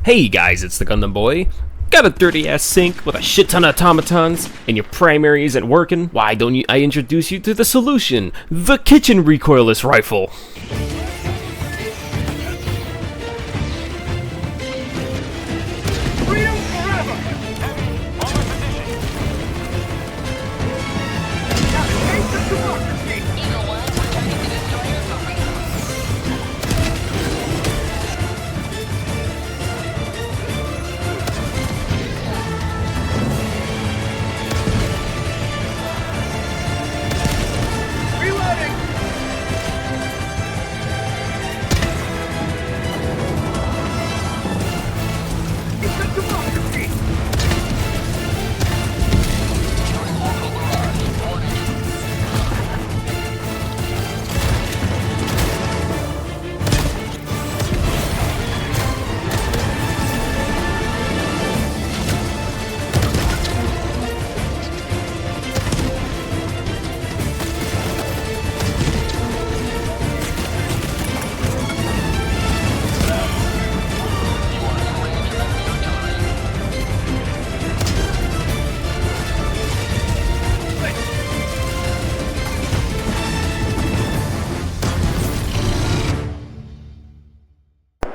Hey guys, it's the Gundam Boy. Got a dirty ass sink with a shit ton of automatons, and your primary isn't working? Why don't I introduce you to the solution? The kitchen recoilless rifle. Freedom forever! On my position. Taste of democracy! Reloading! It's a democracy!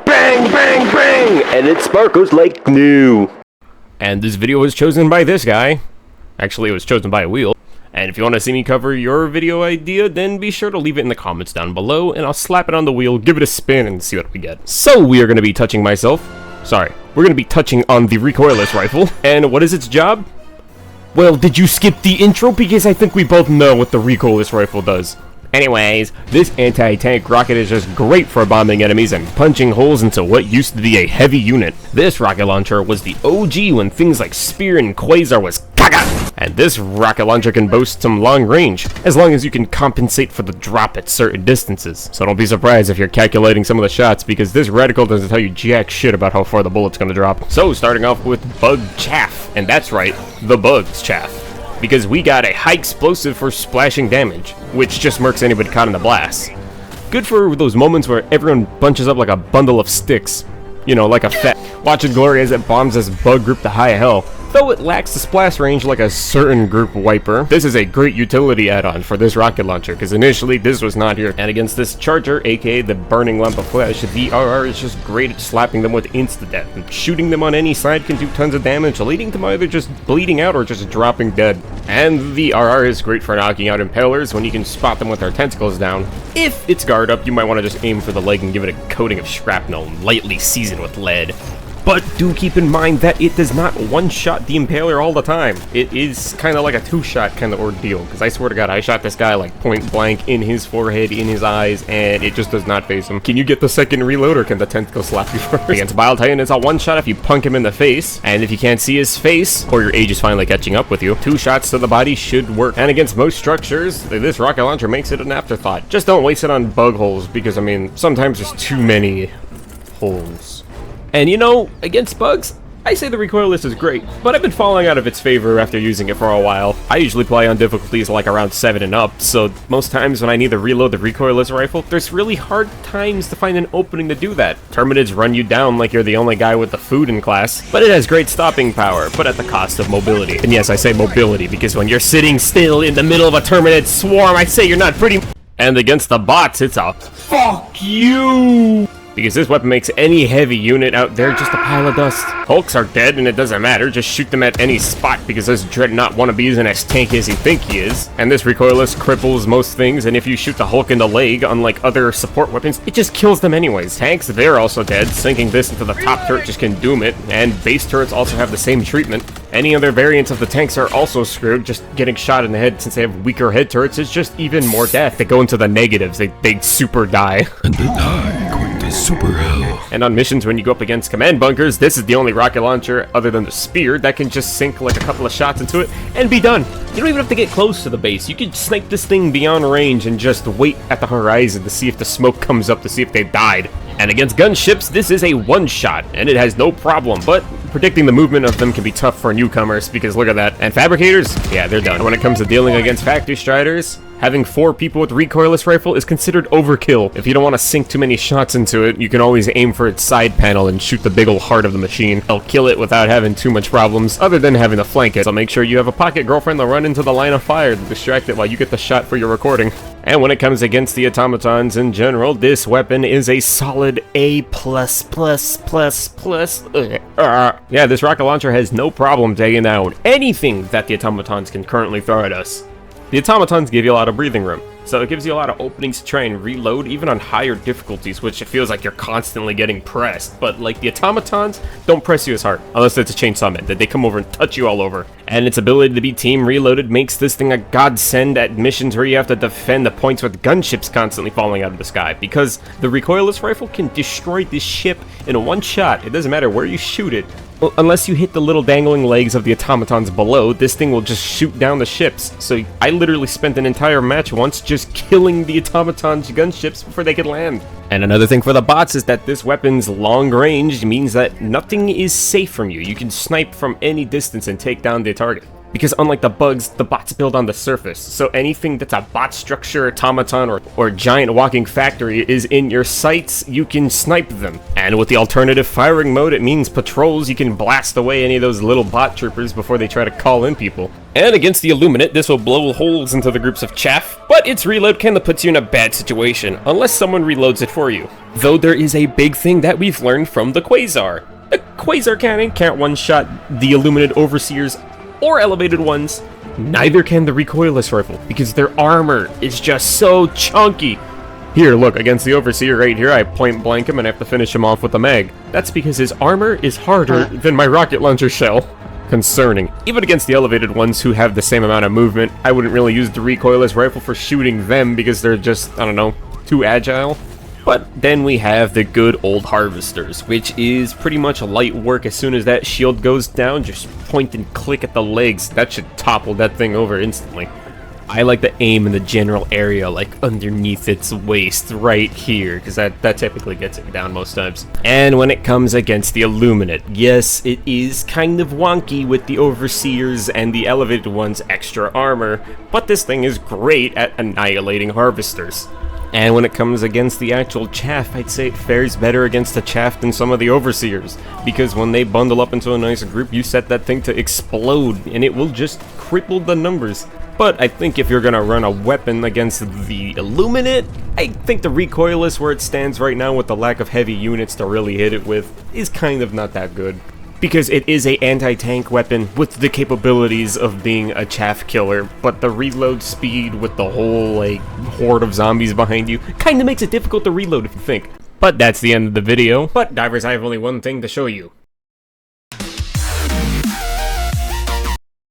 Bang, bang, bang! And it sparkles like new. And this video was chosen by this guy. Actually, it was chosen by a wheel. And if you want to see me cover your video idea, then be sure to leave it in the comments down below, and I'll slap it on the wheel, give it a spin, and see what we get. So we are going to be touching we're going to be touching on the recoilless rifle. And what is its job? Well, did you skip the intro? Because I think we both know what the recoilless rifle does. Anyways, this anti-tank rocket is just great for bombing enemies and punching holes into what used to be a heavy unit. This rocket launcher was the OG when things like Spear and Quasar was caca! And this rocket launcher can boast some long range, as long as you can compensate for the drop at certain distances. So don't be surprised if you're calculating some of the shots, because this reticle doesn't tell you jack shit about how far the bullet's gonna drop. So starting off with bug chaff, and that's right, the bugs chaff. Because we got a high explosive for splashing damage, which just murks anybody caught in the blast. Good for those moments where everyone bunches up like a bundle of sticks. You know, like a fat. Watch it glory as it bombs this bug group to high hell. Though it lacks the splash range like a certain group wiper, this is a great utility add-on for this rocket launcher, because initially this was not here. And against this charger, aka the burning lump of flesh, the RR is just great at slapping them with insta-death. And shooting them on any side can do tons of damage, leading them either just bleeding out or just dropping dead. And the RR is great for knocking out impalers when you can spot them with their tentacles down. If it's guard up, you might want to just aim for the leg and give it a coating of shrapnel, lightly seasoned with lead. But do keep in mind that it does not one-shot the impaler all the time. It is kind of like a two-shot kind of ordeal, because I swear to God, I shot this guy like point blank in his forehead, in his eyes, and it just does not phase him. Can you get the second reload, or can the tentacle slap you first? Against Bile Titan, it's a one-shot if you punk him in the face, and if you can't see his face, or your age is finally catching up with you, 2 shots to the body should work. And against most structures, this rocket launcher makes it an afterthought. Just don't waste it on bug holes, because, I mean, sometimes there's too many holes. And you know, against bugs, I say the recoilless is great, but I've been falling out of its favor after using it for a while. I usually play on difficulties like around 7 and up, so most times when I need to reload the recoilless rifle, there's really hard times to find an opening to do that. Terminids run you down like you're the only guy with the food in class, but it has great stopping power, but at the cost of mobility. And yes, I say mobility, because when you're sitting still in the middle of a Terminid swarm, I say you're not pretty. And against the bots, it's a fuck you! Because this weapon makes any heavy unit out there just a pile of dust. Hulks are dead and it doesn't matter, just shoot them at any spot because this Dreadnought wannabe isn't as tanky as you think he is. And this recoilless cripples most things, and if you shoot the Hulk in the leg, unlike other support weapons, it just kills them anyways. Tanks, they're also dead, sinking this into the top turret just can doom it, and base turrets also have the same treatment. Any other variants of the tanks are also screwed, just getting shot in the head since they have weaker head turrets is just even more death. They go into the negatives, they super die. And they die going to super hell. And on missions when you go up against command bunkers, this is the only rocket launcher, other than the Spear, that can just sink like a couple of shots into it and be done. You don't even have to get close to the base. You can snipe this thing beyond range and just wait at the horizon to see if the smoke comes up to see if they died. And against gunships, this is a one-shot, and it has no problem, but predicting the movement of them can be tough for newcomers, because look at that. And fabricators, yeah, they're done. When it comes to dealing against factory striders, having 4 people with recoilless rifle is considered overkill. If you don't want to sink too many shots into it, you can always aim for its side panel and shoot the big ol' heart of the machine. They'll kill it without having too much problems, other than having to flank it. So make sure you have a pocket girlfriend that'll run into the line of fire to distract it while you get the shot for your recording. And when it comes against the automatons in general, this weapon is a solid A+++++. Yeah, this rocket launcher has no problem taking down anything that the automatons can currently throw at us. The automatons give you a lot of breathing room, so it gives you a lot of openings to try and reload even on higher difficulties, which it feels like you're constantly getting pressed. But like the automatons don't press you as hard, unless it's a chainsaw man, that they come over and touch you all over. And its ability to be team reloaded makes this thing a godsend at missions where you have to defend the points with gunships constantly falling out of the sky, because the recoilless rifle can destroy this ship in one shot. It doesn't matter where you shoot it. Well, unless you hit the little dangling legs of the automatons below, this thing will just shoot down the ships. So I literally spent an entire match once just killing the automatons' gunships before they could land. And another thing for the bots is that this weapon's long range means that nothing is safe from you. You can snipe from any distance and take down the target. Because unlike the bugs, the bots build on the surface, so anything that's a bot structure, automaton, or giant walking factory is in your sights, you can snipe them. And with the alternative firing mode, it means patrols, you can blast away any of those little bot troopers before they try to call in people. And against the illuminate, this will blow holes into the groups of chaff, but its reload kinda puts you in a bad situation, unless someone reloads it for you. Though there is a big thing that we've learned from the Quasar. The Quasar cannon can't one-shot the illuminate overseers or elevated ones. Neither can the recoilless rifle, because their armor is just so chunky. Here, look, against the overseer right here, I point blank him and I have to finish him off with a mag. That's because his armor is harder than my rocket launcher shell. Concerning. Even against the elevated ones who have the same amount of movement, I wouldn't really use the recoilless rifle for shooting them because they're just, I don't know, too agile. But then we have the good old harvesters, which is pretty much light work. As soon as that shield goes down, just point and click at the legs. That should topple that thing over instantly. I like to aim in the general area, like underneath its waist, right here, because that typically gets it down most times. And when it comes against the illuminate, yes, it is kind of wonky with the overseers and the elevated ones' extra armor, but this thing is great at annihilating harvesters. And when it comes against the actual chaff, I'd say it fares better against the chaff than some of the overseers, because when they bundle up into a nice group, you set that thing to explode, and it will just cripple the numbers. But I think if you're gonna run a weapon against the illuminate, I think the recoilless where it stands right now with the lack of heavy units to really hit it with is kind of not that good. Because it is a anti-tank weapon with the capabilities of being a chaff killer, but the reload speed with the whole, like, horde of zombies behind you kinda makes it difficult to reload if you think. But that's the end of the video. But, divers, I have only one thing to show you.